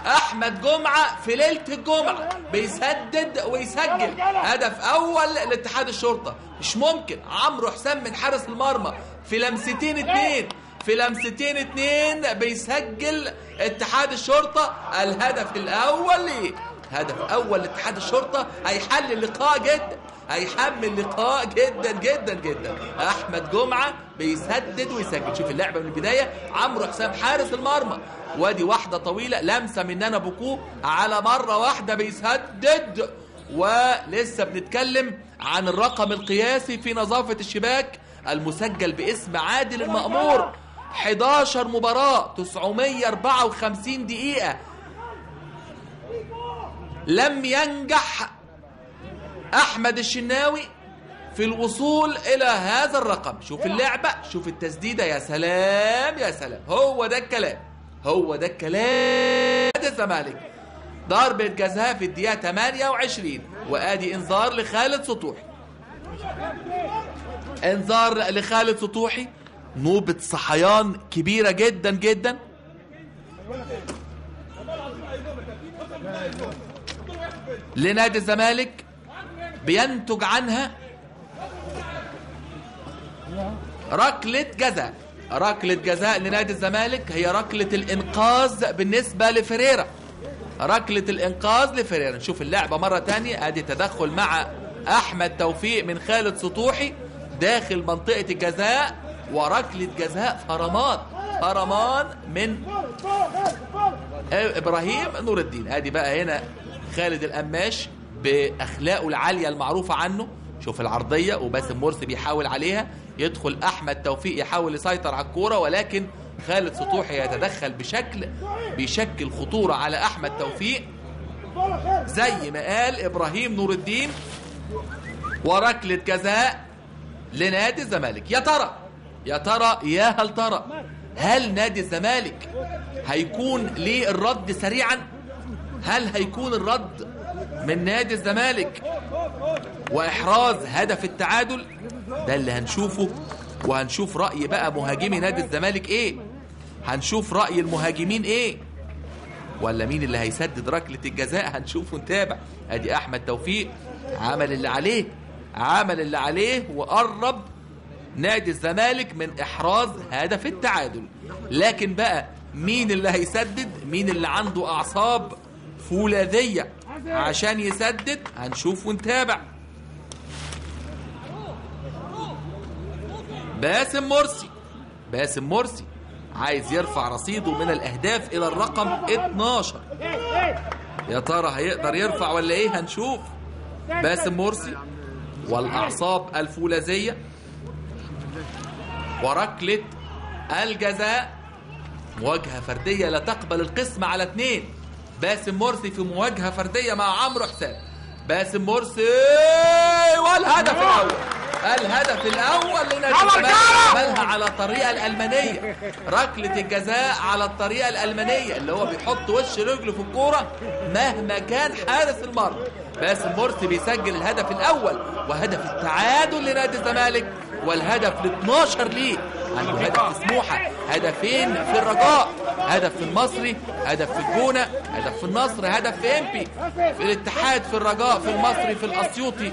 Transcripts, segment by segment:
احمد جمعه في ليله الجمعه بيسدد ويسجل هدف اول لاتحاد الشرطه. مش ممكن. عمرو حسام من حارس المرمى في لمستين اتنين بيسجل اتحاد الشرطه الهدف الاول. ليه؟ هدف اول لاتحاد الشرطه هيحل اللقاء جدا، هيحمل اللقاء جدا جدا جدا. احمد جمعه بيسدد ويسجل. شوف اللعبه من البدايه، عمرو حسام حارس المرمى، وادي واحده طويله لمسه من نانا بوكو على مره واحده بيسدد. ولسه بنتكلم عن الرقم القياسي في نظافه الشباك المسجل باسم عادل المأمور. 11 مباراه 954 دقيقه لم ينجح احمد الشناوي في الوصول الى هذا الرقم. شوف اللعبه، شوف التسديده، يا سلام يا سلام. هو ده الكلام، هو ده الكلام. الزمالك ضربه جزاء في الدقيقه 28 وادي انذار لخالد سطوحي. انذار لخالد سطوحي. نوبه صحيان كبيره جدا جدا. لنادي الزمالك بينتج عنها ركلة جزاء. ركلة جزاء لنادي الزمالك هي ركلة الإنقاذ بالنسبة لفريرة. ركلة الإنقاذ لفريرة. نشوف اللعبة مرة تانية. ادي تدخل مع أحمد توفيق من خالد سطوحي داخل منطقة الجزاء، وركلة جزاء فرمان من إبراهيم نور الدين. ادي بقى هنا خالد القماش بأخلاقه العالية المعروفة عنه. شوف العرضية وباسم مرسي بيحاول عليها، يدخل أحمد توفيق يحاول يسيطر على الكورة، ولكن خالد سطوحي يتدخل بشكل بيشكل خطورة على أحمد توفيق زي ما قال إبراهيم نور الدين. وركلة جزاء لنادي الزمالك. هل نادي الزمالك هيكون ليه الرد سريعا؟ هل هيكون الرد من نادي الزمالك وإحراز هدف التعادل؟ ده اللي هنشوفه، وهنشوف رأي بقى مهاجمي نادي الزمالك ايه، هنشوف رأي المهاجمين ايه، ولا مين اللي هيسدد ركلة الجزاء. هنشوف ونتابع. ادي احمد توفيق عمل اللي عليه وقرب نادي الزمالك من إحراز هدف التعادل. لكن بقى مين اللي هيسدد؟ مين اللي عنده أعصاب فولاذية عشان يسدد؟ هنشوف ونتابع. باسم مرسي عايز يرفع رصيده من الأهداف إلى الرقم 12. يا ترى هيقدر يرفع ولا إيه؟ هنشوف. باسم مرسي والأعصاب الفولاذية. وركلة الجزاء مواجهة فردية لا تقبل القسم على 2. باسم مرسي في مواجهة فردية مع عمرو حسام. باسم مرسي الهدف الأول لنادي الزمالك. عملها على الطريقة الألمانية. ركلة الجزاء على الطريقة الألمانية اللي هو بيحط وش رجله في الكورة مهما كان حارس المرمى. باسم مرسي بيسجل الهدف الأول وهدف التعادل لنادي الزمالك، والهدف ال12 ليه. عنده هدف في سموحة، هدفين في الرجاء، هدف في المصري، هدف في الجونة، هدف في النصر، هدف في امبي، في الاتحاد، في الرجاء، في المصري، في الاسيوطي.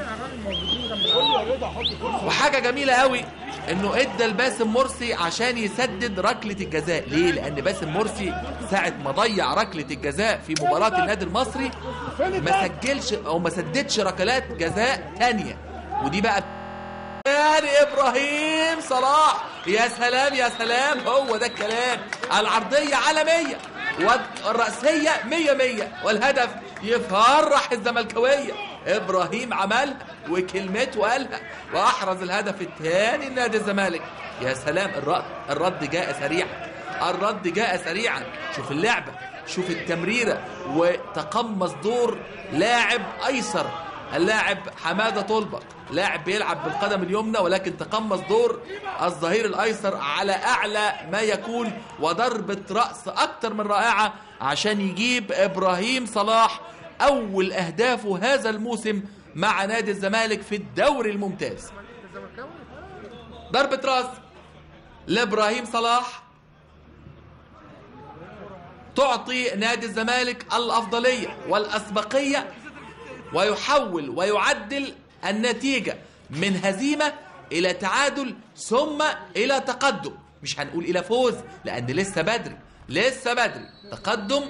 وحاجة جميلة قوي انه ادى لباسم مرسي عشان يسدد ركلة الجزاء. ليه؟ لان باسم مرسي ساعة ما ضيع ركلة الجزاء في مباراة النادي المصري ما سددش ركلات جزاء تانية. ودي بقى إبراهيم صلاح. يا سلام يا سلام، هو ده الكلام. العرضية على 100 والرأسية 100، والهدف يفرح الزملكاوية. إبراهيم عملها وكلمته قالها وأحرز الهدف الثاني لنادي الزمالك. يا سلام. الرد جاء سريعا. شوف اللعبة، شوف التمريرة، وتقمص دور لاعب أيسر اللاعب حمادة طلبق، لاعب بيلعب بالقدم اليمنى ولكن تقمص دور الظهير الأيسر على أعلى ما يكون، وضربة رأس أكتر من رائعة عشان يجيب إبراهيم صلاح أول أهدافه هذا الموسم مع نادي الزمالك في الدوري الممتاز. ضربة رأس لإبراهيم صلاح تعطي نادي الزمالك الأفضلية والأسبقية، ويحول ويعدل النتيجة من هزيمة إلى تعادل ثم إلى تقدم. مش هنقول إلى فوز لأن لسه بدري، لسه بدري. تقدم